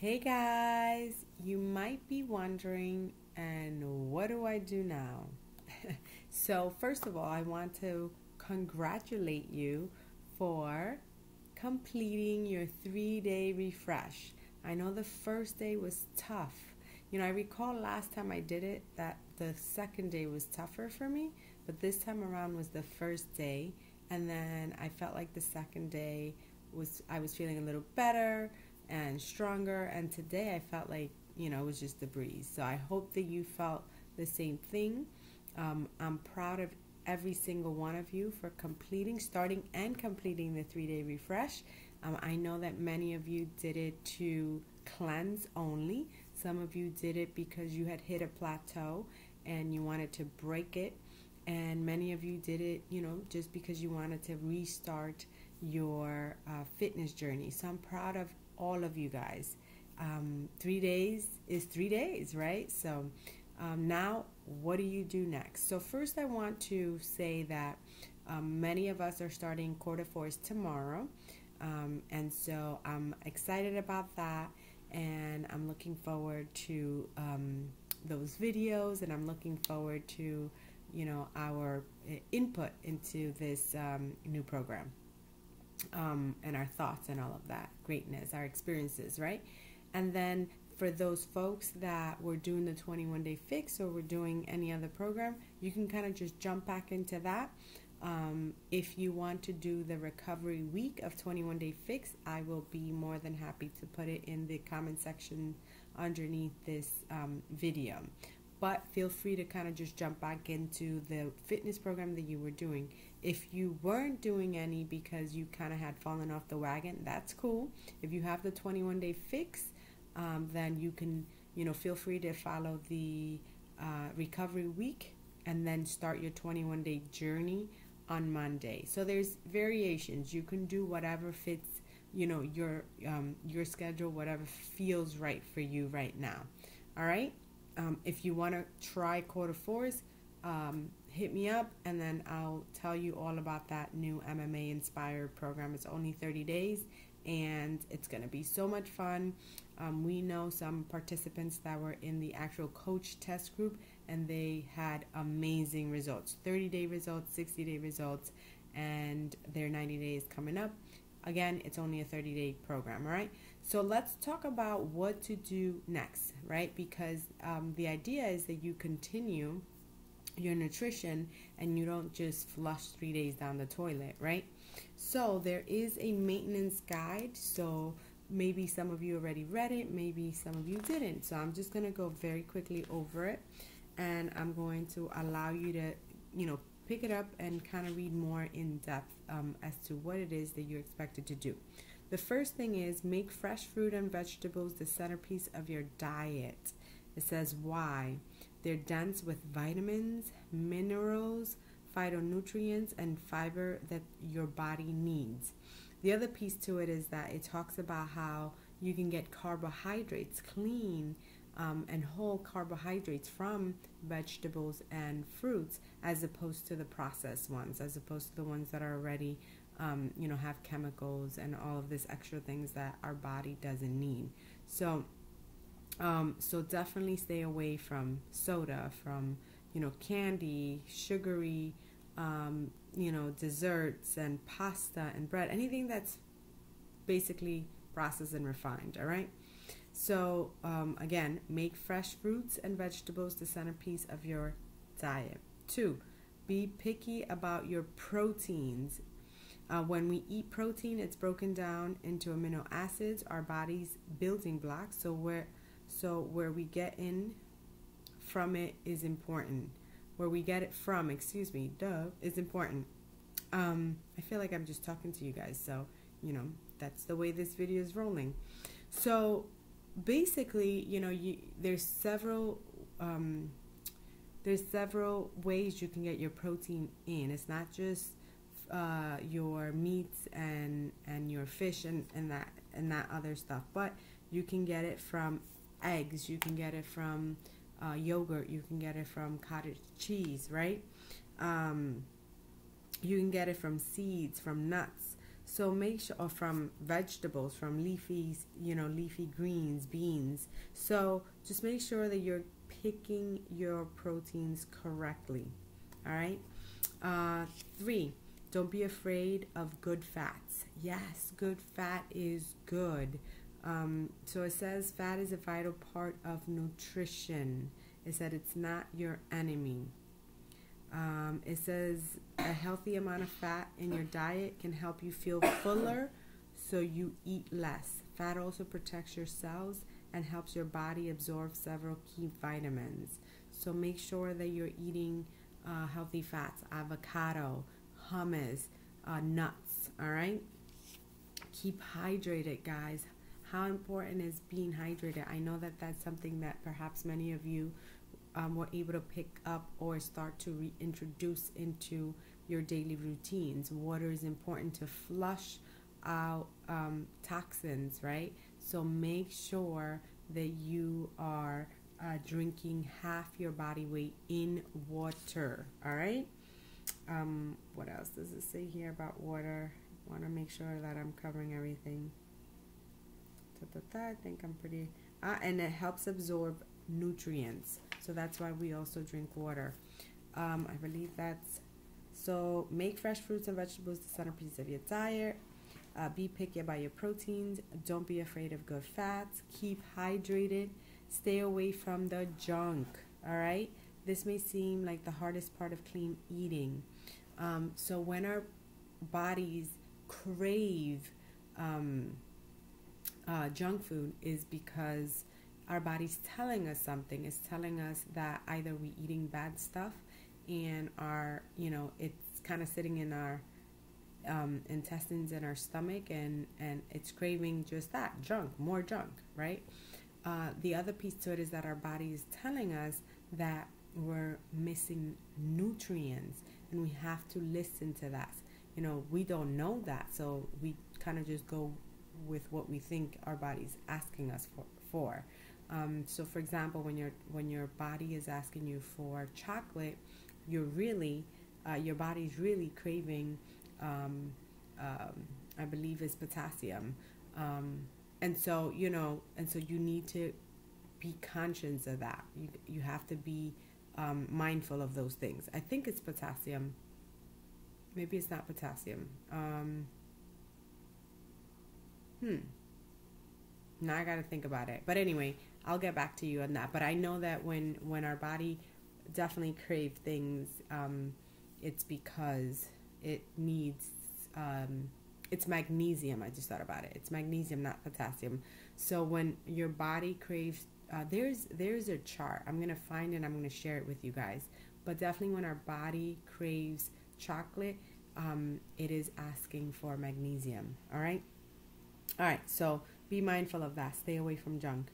Hey guys, you might be wondering, and what do I do now? So, first of all, I want to congratulate you for completing your 3 day refresh. I know the first day was tough. I recall last time I did it that the second day was tougher for me, but this time around was the first day, and then I felt like the second day I was feeling a little better and stronger, and today I felt like, it was just a breeze. So I hope that you felt the same thing. I'm proud of every single one of you for starting and completing the 3 day refresh. I know that many of you did it to cleanse only. Some of you did it because you had hit a plateau and you wanted to break it. And many of you did it, just because you wanted to restart your fitness journey. So I'm proud of all of you guys. 3 days is 3 days, right? So now, what do you do next? So first, I want to say that many of us are starting quarter fours tomorrow, and so I'm excited about that, and I'm looking forward to those videos, and I'm looking forward to our input into this new program, and our thoughts and all of that greatness, our experiences, right? And then for those folks that were doing the 21-day fix or were doing any other program, you can kind of just jump back into that. If you want to do the recovery week of 21-day fix, I will be more than happy to put it in the comment section underneath this video. But feel free to kind of just jump back into the fitness program that you were doing. If you weren't doing any because you kind of had fallen off the wagon, that's cool. If you have the 21-day fix, then you can, feel free to follow the recovery week and then start your 21-day journey on Monday. So there's variations. You can do whatever fits, your schedule, whatever feels right for you right now. All right. If you want to try quarter fours, hit me up, and then I'll tell you all about that new MMA inspired program. It's only 30 days and it's going to be so much fun. We know some participants that were in the actual coach test group, and they had amazing results, 30-day results, 60-day results, and their 90 days coming up. Again, it's only a 30-day program, all right? So let's talk about what to do next, right? Because the idea is that you continue your nutrition and you don't just flush 3 days down the toilet, right? So there is a maintenance guide. So maybe some of you already read it, maybe some of you didn't. So I'm just going to go very quickly over it, and I'm going to allow you to, pick it up and kind of read more in depth as to what it is that you're expected to do. The first thing is make fresh fruit and vegetables the centerpiece of your diet. It says why. They're dense with vitamins, minerals, phytonutrients, and fiber that your body needs. The other piece to it is that it talks about how you can get carbohydrates, clean and whole carbohydrates from vegetables and fruits, as opposed to the processed ones, as opposed to the ones that are already have chemicals and all of this extra things that our body doesn't need. So definitely stay away from soda, from candy, sugary, desserts and pasta and bread, anything that's basically processed and refined. All right. So again, make fresh fruits and vegetables the centerpiece of your diet. 2, be picky about your proteins. When we eat protein, it's broken down into amino acids, our body's building blocks. So where we get in from it is important. Where we get it from, is important. I feel like I'm just talking to you guys, so that's the way this video is rolling. So basically, there's several ways you can get your protein in. It's not just your meats and your fish and that other stuff, but you can get it from eggs, you can get it from yogurt, you can get it from cottage cheese, right? You can get it from seeds, from nuts. So make sure, or from vegetables, from leafy greens, beans. So just make sure that you're picking your proteins correctly. All right. 3, don't be afraid of good fats. Yes, good fat is good. So it says fat is a vital part of nutrition. It said it's not your enemy. It says a healthy amount of fat in your diet can help you feel fuller, so you eat less. Fat also protects your cells and helps your body absorb several key vitamins. So make sure that you're eating healthy fats, avocado, hummus, nuts, all right? Keep hydrated, guys. How important is being hydrated? I know that that's something that perhaps many of you were able to pick up or start to reintroduce into your daily routines. Water is important to flush out toxins, right? So make sure that you are drinking half your body weight in water, all right? What else does it say here about water? Want to make sure that I'm covering everything. I think I'm pretty... and it helps absorb nutrients. So that's why we also drink water. I believe that's... So make fresh fruits and vegetables the centerpiece of your diet. Be picky about your proteins. Don't be afraid of good fats. Keep hydrated. Stay away from the junk. All right? This may seem like the hardest part of clean eating. So when our bodies crave junk food is because our body's telling us something. It's telling us that either we're eating bad stuff and it's kind of sitting in our intestines and our stomach, and it's craving just that, junk, more junk, right? The other piece to it is that our body is telling us that we're missing nutrients, and we have to listen to that. We don't know that, so we kind of just go with what we think our body's asking us for. So for example, when your body is asking you for chocolate, your body's really craving I believe it's potassium, and so you need to be conscious of that. You have to be mindful of those things. I think it's potassium. Maybe it's not potassium. Now I gotta think about it. But anyway, I'll get back to you on that. But I know that when our body definitely craves things, it's because it needs it's magnesium. I just thought about it. It's magnesium, not potassium. So when your body craves, there's a chart. I'm gonna find it. I'm gonna share it with you guys. But definitely, when our body craves chocolate, it is asking for magnesium. All right. So be mindful of that. Stay away from junk.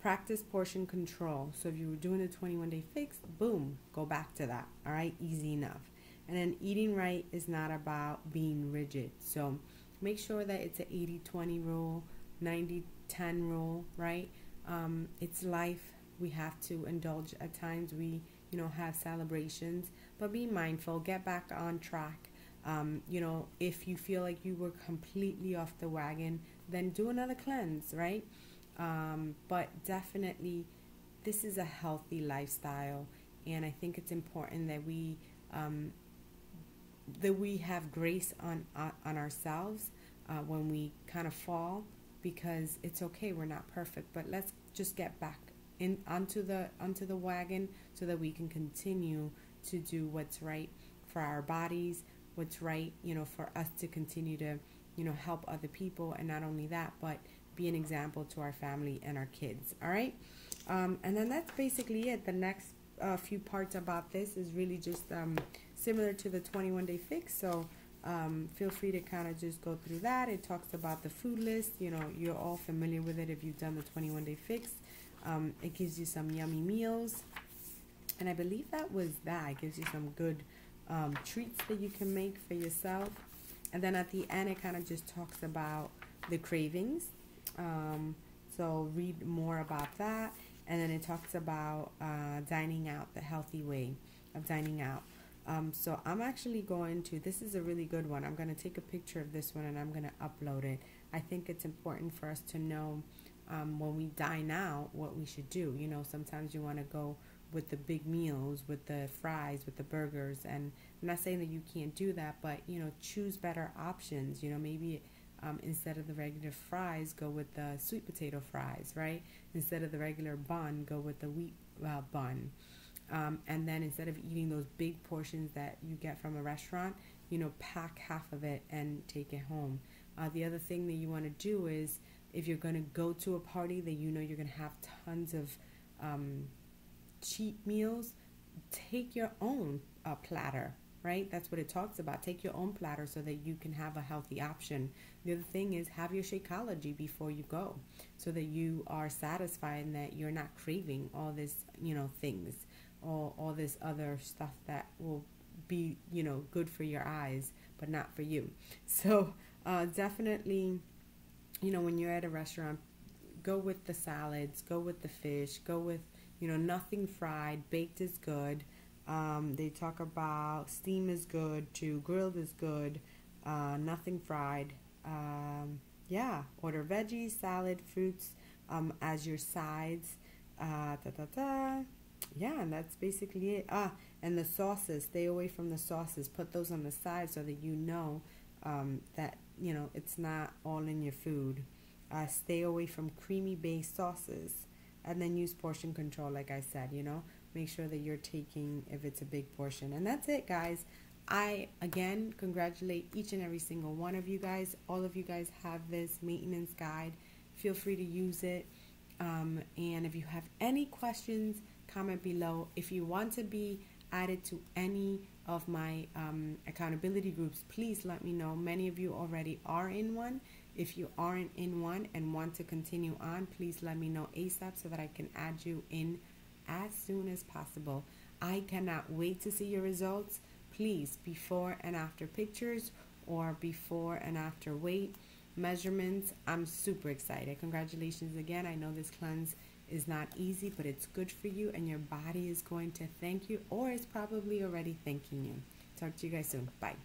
Practice portion control. So if you were doing a 21-day fix, boom, go back to that. All right, easy enough. And then eating right is not about being rigid. So make sure that it's an 80-20 rule, 90-10 rule, right? It's life. We have to indulge at times. We, have celebrations, but be mindful. Get back on track. If you feel like you were completely off the wagon, then do another cleanse, right? But definitely, this is a healthy lifestyle, and I think it's important that we have grace on ourselves when we kind of fall, because it's okay. We're not perfect, but let's just get back onto the wagon so that we can continue to do what's right for our bodies, what's right, for us to continue to, help other people, and not only that, but be an example to our family and our kids. All right, and then that's basically it. The next few parts about this is really just similar to the 21-day fix. So feel free to kind of just go through that. It talks about the food list. You're all familiar with it if you've done the 21-day fix. It gives you some yummy meals, and I believe that was that. It gives you some good treats that you can make for yourself. And then at the end, it kind of just talks about the cravings. So read more about that. And then it talks about dining out, the healthy way of dining out. So I'm actually going to, this is a really good one. I'm going to take a picture of this one and I'm going to upload it. I think it's important for us to know when we dine out what we should do. You know, sometimes you want to go with the big meals, with the fries, with the burgers. And I'm not saying that you can't do that, but, you know, choose better options. You know, maybe instead of the regular fries, go with the sweet potato fries, right? Instead of the regular bun, go with the wheat bun. And then instead of eating those big portions that you get from a restaurant, you know, pack half of it and take it home. The other thing that you want to do is if you're going to go to a party that you know you're going to have tons of cheap meals, take your own platter, right? That's what it talks about. Take your own platter so that you can have a healthy option. The other thing is have your Shakeology before you go so that you are satisfied and that you're not craving all this, you know, things or all this other stuff that will be, you know, good for your eyes but not for you. So definitely, you know, when you're at a restaurant, go with the salads, go with the fish, go with, you know, nothing fried. Baked is good. They talk about steam is good too, grilled is good, nothing fried. Yeah, order veggies, salad, fruits as your sides. Yeah, and that's basically it. And the sauces, stay away from the sauces. Put those on the side so that you know that, you know, it's not all in your food. Stay away from creamy based sauces, and then use portion control like I said, you know. Make sure that you're taking if it's a big portion. And that's it, guys. I again congratulate each and every single one of you guys. All of you guys have this maintenance guide. Feel free to use it. And if you have any questions, comment below. If you want to be added to any of my accountability groups, please let me know. Many of you already are in one. If you aren't in one and want to continue on, please let me know ASAP so that I can add you in as soon as possible. I cannot wait to see your results. Please, before and after pictures or before and after weight measurements. I'm super excited. Congratulations again. I know this cleanse is not easy, but it's good for you and your body is going to thank you, or it's probably already thanking you. Talk to you guys soon. Bye.